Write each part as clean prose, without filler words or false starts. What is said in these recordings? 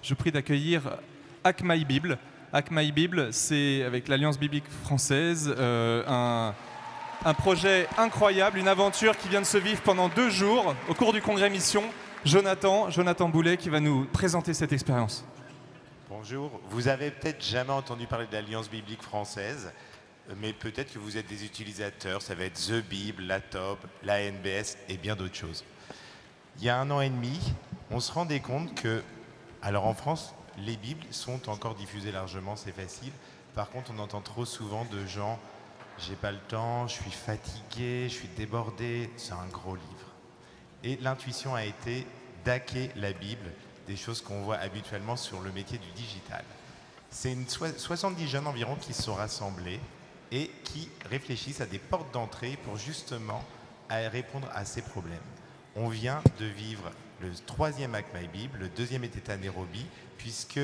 je prie d'accueillir Hack My Bible. Hack My Bible, c'est avec l'Alliance biblique française un projet incroyable, une aventure qui vient de se vivre pendant 2 jours au cours du congrès Mission. Jonathan Boulet qui va nous présenter cette expérience. Bonjour, vous avez peut-être jamais entendu parler de l'Alliance biblique française, mais peut-être que vous êtes des utilisateurs, ça va être The Bible, la TOB, la NBS et bien d'autres choses. Il y a 1 an et demi, on se rendait compte que, alors en France, les Bibles sont encore diffusées largement, c'est facile. Par contre, on entend trop souvent de gens « j'ai pas le temps, je suis fatigué, je suis débordé », c'est un gros livre. Et l'intuition a été d'hacker la Bible, des choses qu'on voit habituellement sur le métier du digital. C'est 70 jeunes environ qui se sont rassemblés et qui réfléchissent à des portes d'entrée pour justement répondre à ces problèmes. On vient de vivre le 3e Hack My Bible, le 2e était à Nairobi, puisque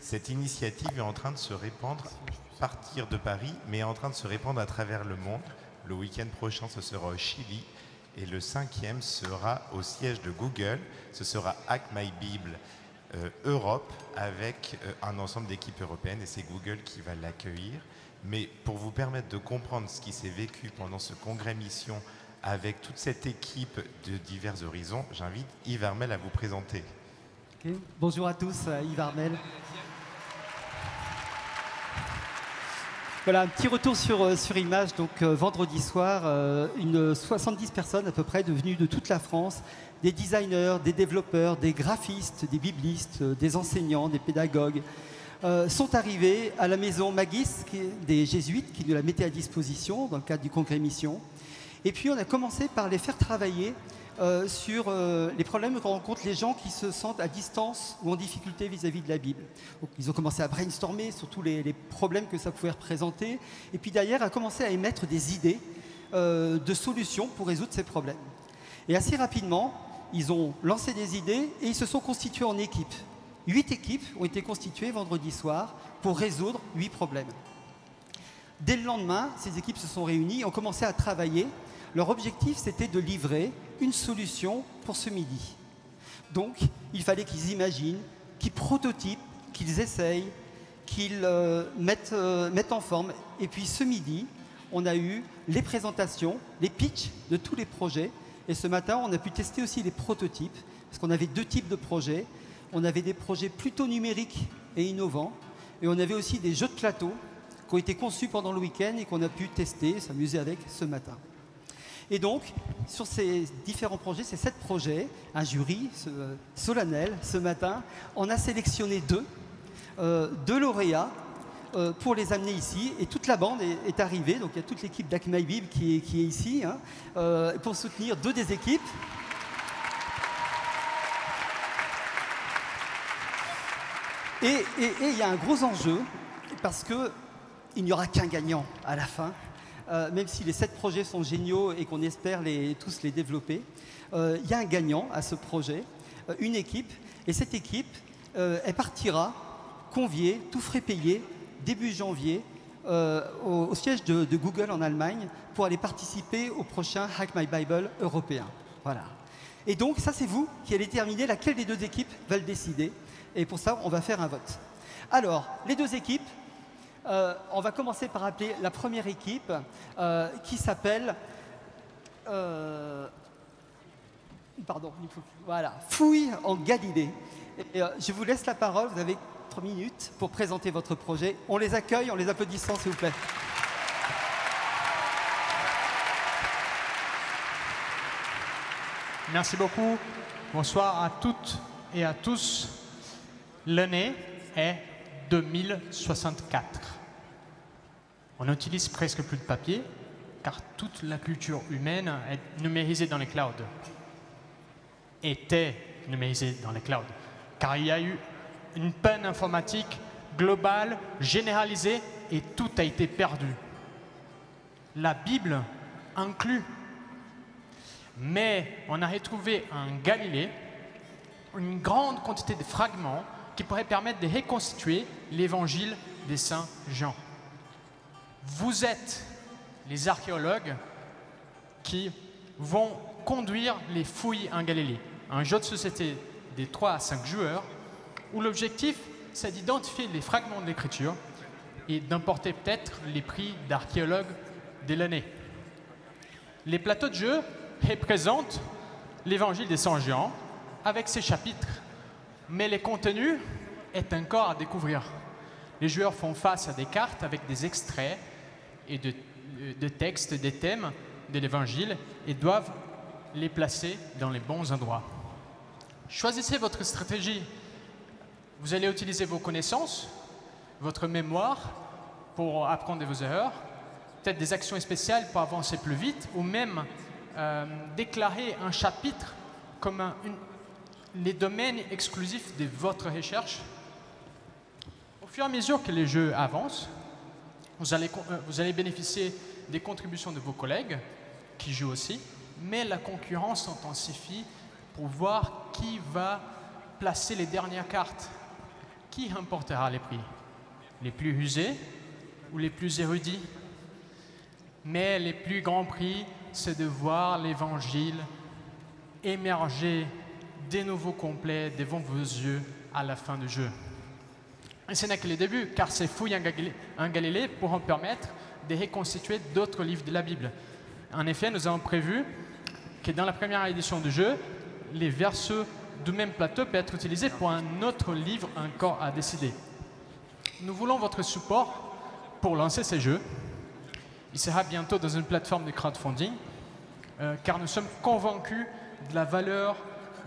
cette initiative est en train de se répandre, partir de Paris, mais est en train de se répandre à travers le monde. Le week-end prochain, ce sera au Chili. Et le 5e sera au siège de Google. Ce sera Hack My Bible Europe avec un ensemble d'équipes européennes et c'est Google qui va l'accueillir. Mais pour vous permettre de comprendre ce qui s'est vécu pendant ce congrès Mission avec toute cette équipe de divers horizons, j'invite Yves Armel à vous présenter. Okay. Bonjour à tous, Yves Armel. Voilà, un petit retour sur image. Donc, vendredi soir, 70 personnes à peu près venues de toute la France, des designers, des développeurs, des graphistes, des biblistes, des enseignants, des pédagogues, sont arrivés à la maison Magis des Jésuites qui nous la mettaient à disposition dans le cadre du congrès Mission. Et puis, on a commencé par les faire travailler sur les problèmes que rencontrent les gens qui se sentent à distance ou en difficulté vis-à-vis de la Bible. Donc, ils ont commencé à brainstormer sur tous les problèmes que ça pouvait représenter et puis derrière à commencer à émettre des idées de solutions pour résoudre ces problèmes. Et assez rapidement, ils ont lancé des idées et ils se sont constitués en équipes. 8 équipes ont été constituées vendredi soir pour résoudre 8 problèmes. Dès le lendemain, ces équipes se sont réunies et ont commencé à travailler. Leur objectif, c'était de livrer une solution pour ce midi. Donc, il fallait qu'ils imaginent, qu'ils prototypent, qu'ils essayent, qu'ils mettent en forme. Et puis, ce midi, on a eu les présentations, les pitchs de tous les projets. Et ce matin, on a pu tester aussi les prototypes, parce qu'on avait 2 types de projets. On avait des projets plutôt numériques et innovants. Et on avait aussi des jeux de plateau qui ont été conçus pendant le week-end et qu'on a pu tester, s'amuser avec ce matin. Et donc, sur ces différents projets, ces 7 projets, un jury solennel ce matin, on a sélectionné 2 lauréats pour les amener ici. Et toute la bande est arrivée, donc il y a toute l'équipe d'Hack My Bible qui est ici, hein, pour soutenir 2 des équipes. Et il y a un gros enjeu, parce qu'il n'y aura qu'un gagnant à la fin. Même si les 7 projets sont géniaux et qu'on espère tous les développer, il y a un gagnant à ce projet, une équipe. Et cette équipe, elle partira conviée, tout frais payé, début janvier, au siège de Google en Allemagne pour aller participer au prochain Hack My Bible européen. Voilà. Et donc, ça, c'est vous qui allez déterminer laquelle des 2 équipes va le décider. Et pour ça, on va faire un vote. Alors, les 2 équipes, on va commencer par appeler la première équipe qui s'appelle voilà, Fouille en Galilée. Et, je vous laisse la parole, vous avez 3 minutes pour présenter votre projet. On les accueille, on les applaudissant s'il vous plaît. Merci beaucoup. Bonsoir à toutes et à tous. L'année est 2064. On n'utilise presque plus de papier, car toute la culture humaine est numérisée dans les clouds. Était numérisée dans les clouds. Car il y a eu une panne informatique globale, généralisée, et tout a été perdu. La Bible inclut. Mais on a retrouvé en Galilée une grande quantité de fragments qui pourraient permettre de reconstituer l'évangile de Saint Jean. Vous êtes les archéologues qui vont conduire les fouilles en Galilée. Un jeu de société des 3 à 5 joueurs où l'objectif, c'est d'identifier les fragments de l'écriture et d'emporter peut-être les prix d'archéologue de l'année. Les plateaux de jeu représentent l'évangile des Saint-Jean avec ses chapitres, mais le contenu est encore à découvrir. Les joueurs font face à des cartes avec des extraits et de textes, des thèmes de l'évangile et doivent les placer dans les bons endroits. Choisissez votre stratégie. Vous allez utiliser vos connaissances, votre mémoire pour apprendre de vos erreurs, peut-être des actions spéciales pour avancer plus vite, ou même déclarer un chapitre comme les domaines exclusifs de votre recherche. Au fur et à mesure que les jeux avancent, vous allez bénéficier des contributions de vos collègues qui jouent aussi, mais la concurrence s'intensifie pour voir qui va placer les dernières cartes. Qui remportera les prix? Les plus rusés ou les plus érudits? Mais les plus grands prix, c'est de voir l'évangile émerger de nouveau complet devant vos yeux à la fin du jeu. Et ce n'est que le début, car ces fouilles en Galilée pourront permettre de reconstituer d'autres livres de la Bible. En effet, nous avons prévu que dans la première édition du jeu, les versos du même plateau peuvent être utilisés pour un autre livre encore à décider. Nous voulons votre support pour lancer ces jeux. Il sera bientôt dans une plateforme de crowdfunding, car nous sommes convaincus de la valeur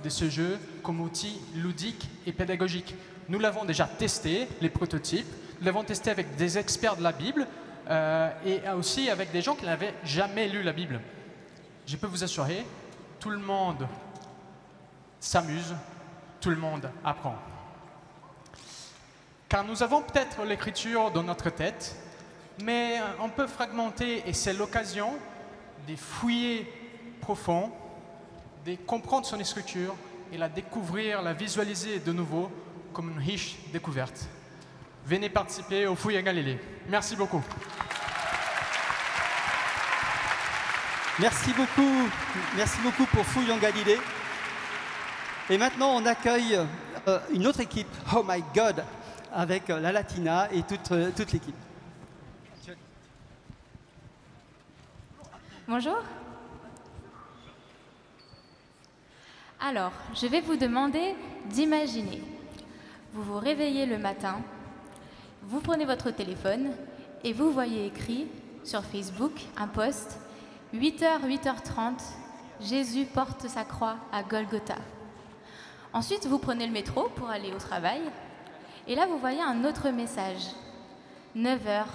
de ce jeu comme outil ludique et pédagogique. Nous l'avons déjà testé, les prototypes, nous l'avons testé avec des experts de la Bible et aussi avec des gens qui n'avaient jamais lu la Bible. Je peux vous assurer, tout le monde s'amuse, tout le monde apprend. Car nous avons peut-être l'écriture dans notre tête, mais on peut fragmenter et c'est l'occasion de fouiller profond, de comprendre son écriture et la découvrir, la visualiser de nouveau comme une riche découverte. Venez participer aux fouilles à Galilée. Merci beaucoup. Merci beaucoup pour Fouilles en Galilée. Et maintenant, on accueille une autre équipe, Oh My God, avec la Latina et toute l'équipe. Bonjour. Alors, je vais vous demander d'imaginer. Vous vous réveillez le matin, vous prenez votre téléphone et vous voyez écrit sur Facebook un post 8h, 8h30, Jésus porte sa croix à Golgotha. Ensuite, vous prenez le métro pour aller au travail et là, vous voyez un autre message. 9h,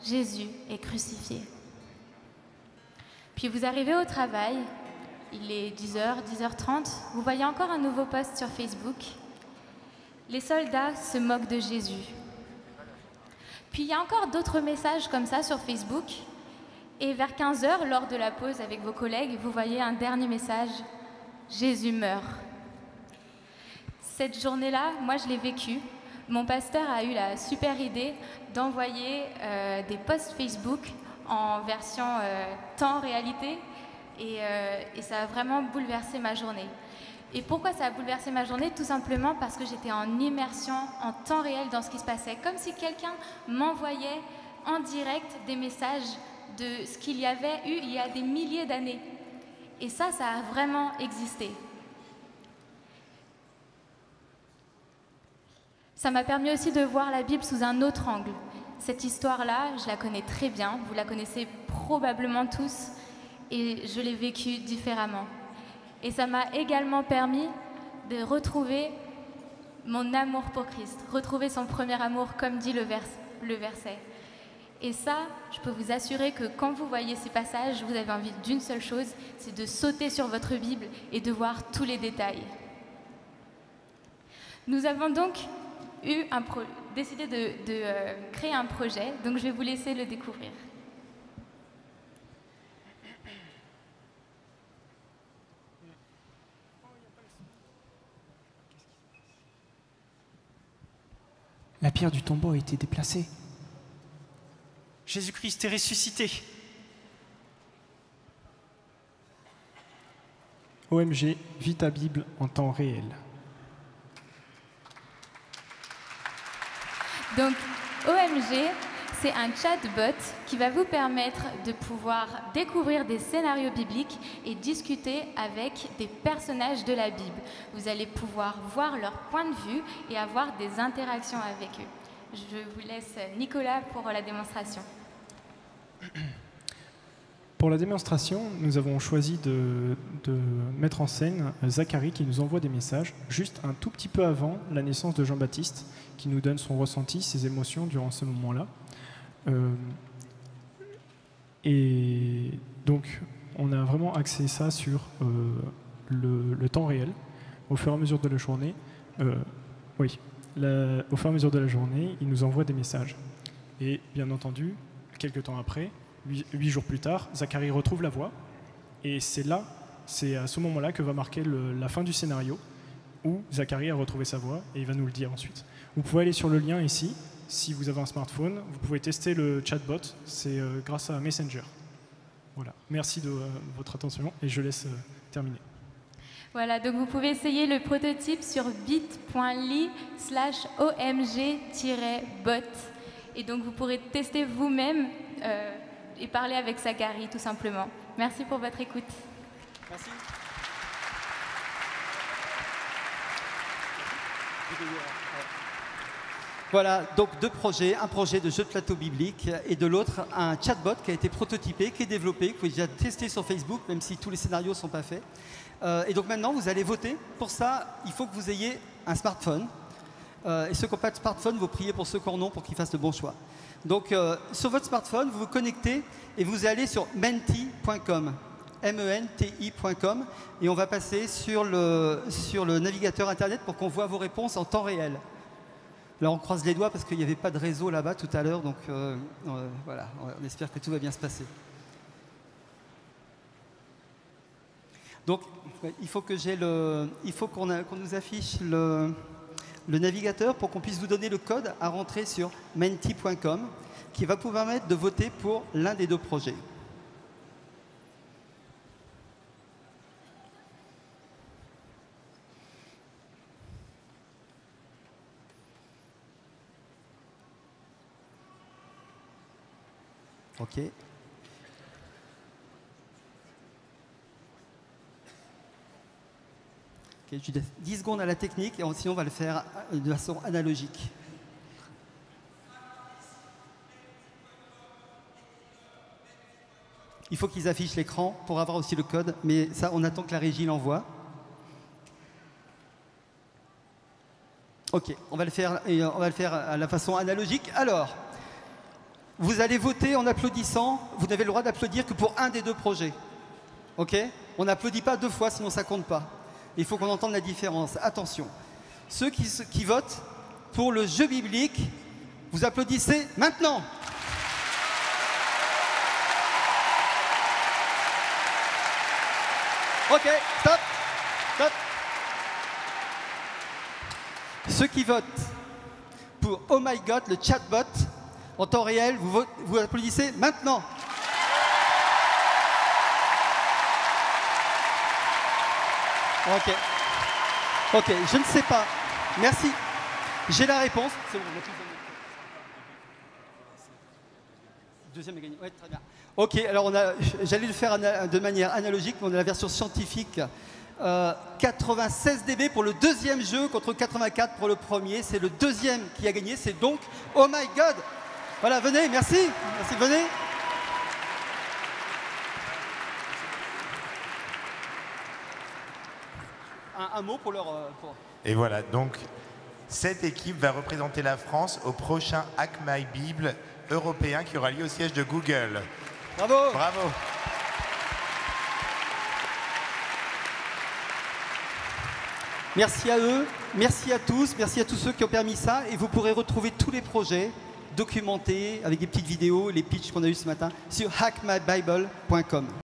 Jésus est crucifié. Puis vous arrivez au travail, il est 10h, 10h30, vous voyez encore un nouveau post sur Facebook. Les soldats se moquent de Jésus. Puis il y a encore d'autres messages comme ça sur Facebook. Et vers 15h, lors de la pause avec vos collègues, vous voyez un dernier message. Jésus meurt. Cette journée-là, moi je l'ai vécue. Mon pasteur a eu la super idée d'envoyer des posts Facebook en version temps réalité. Et ça a vraiment bouleversé ma journée. Et pourquoi ça a bouleversé ma journée? Tout simplement parce que j'étais en immersion, en temps réel dans ce qui se passait. Comme si quelqu'un m'envoyait en direct des messages de ce qu'il y avait eu il y a des milliers d'années. Et ça a vraiment existé. Ça m'a permis aussi de voir la Bible sous un autre angle. Cette histoire-là, je la connais très bien, vous la connaissez probablement tous, et je l'ai vécue différemment. Et ça m'a également permis de retrouver mon amour pour Christ, retrouver son premier amour, comme dit le verset. Et ça, je peux vous assurer que quand vous voyez ces passages, vous avez envie d'une seule chose, c'est de sauter sur votre Bible et de voir tous les détails. Nous avons donc décidé de créer un projet, donc je vais vous laisser le découvrir. La pierre du tombeau a été déplacée. Jésus-Christ est ressuscité. OMG, vis ta Bible en temps réel. Donc, OMG, c'est un chatbot qui va vous permettre de pouvoir découvrir des scénarios bibliques et discuter avec des personnages de la Bible. Vous allez pouvoir voir leur point de vue et avoir des interactions avec eux. Je vous laisse Nicolas pour la démonstration. Pour la démonstration, nous avons choisi de mettre en scène Zacharie qui nous envoie des messages juste un tout petit peu avant la naissance de Jean-Baptiste, qui nous donne son ressenti, ses émotions durant ce moment-là. Et donc, on a vraiment axé ça sur le temps réel, au fur et à mesure de la journée. Au fur et à mesure de la journée, il nous envoie des messages. Et bien entendu, quelques temps après, 8 jours plus tard, Zacharie retrouve la voix. Et c'est à ce moment-là que va marquer la fin du scénario, où Zacharie a retrouvé sa voix, et il va nous le dire ensuite. Vous pouvez aller sur le lien ici, si vous avez un smartphone. Vous pouvez tester le chatbot, c'est grâce à Messenger. Voilà, merci de votre attention, et je laisse terminer. Voilà, donc vous pouvez essayer le prototype sur bit.ly/omg-bot. Et donc vous pourrez tester vous-même et parler avec Zacharie, tout simplement. Merci pour votre écoute. Merci. Voilà, donc deux projets, un projet de jeu de plateau biblique et de l'autre un chatbot qui a été prototypé, qui est développé, que vous pouvez déjà tester sur Facebook, même si tous les scénarios ne sont pas faits. Et donc maintenant, vous allez voter. Pour ça, il faut que vous ayez un smartphone. Et ceux qui n'ont pas de smartphone, vous priez pour ceux qui en ont pour qu'ils fassent le bon choix. Donc sur votre smartphone, vous vous connectez et vous allez sur menti.com. menti.com, et on va passer sur le navigateur internet pour qu'on voit vos réponses en temps réel. Là, on croise les doigts parce qu'il n'y avait pas de réseau là-bas tout à l'heure, donc voilà, on espère que tout va bien se passer. Donc, il faut qu'on nous affiche le navigateur pour qu'on puisse vous donner le code à rentrer sur menti.com, qui va vous permettre de voter pour l'un des deux projets. OK. Je laisse 10 secondes à la technique et sinon on va le faire de façon analogique. Il faut qu'ils affichent l'écran pour avoir aussi le code, mais ça, on attend que la régie l'envoie. OK, on va le faire à la façon analogique. Alors, vous allez voter en applaudissant. Vous n'avez le droit d'applaudir que pour un des deux projets. OK? On n'applaudit pas deux fois, sinon ça ne compte pas. Il faut qu'on entende la différence. Attention. Ceux qui votent pour le jeu biblique, vous applaudissez maintenant. OK, stop. Stop. Ceux qui votent pour Oh My God, le chatbot, en temps réel, vous applaudissez maintenant. OK. OK, je ne sais pas. Merci. J'ai la réponse. C'est bon, deuxième est gagné. Oui, très bien. OK, alors j'allais le faire de manière analogique, mais on a la version scientifique. 96 dB pour le deuxième jeu contre 84 pour le premier. C'est le deuxième qui a gagné. C'est donc Oh My God. Voilà, venez, merci. Merci, venez. Un mot pour leur... Et voilà, donc cette équipe va représenter la France au prochain Hack My Bible européen qui aura lieu au siège de Google. Bravo. Bravo. Merci à eux, merci à tous ceux qui ont permis ça. Et vous pourrez retrouver tous les projets documentés avec des petites vidéos, les pitchs qu'on a eu ce matin sur hackmybible.com.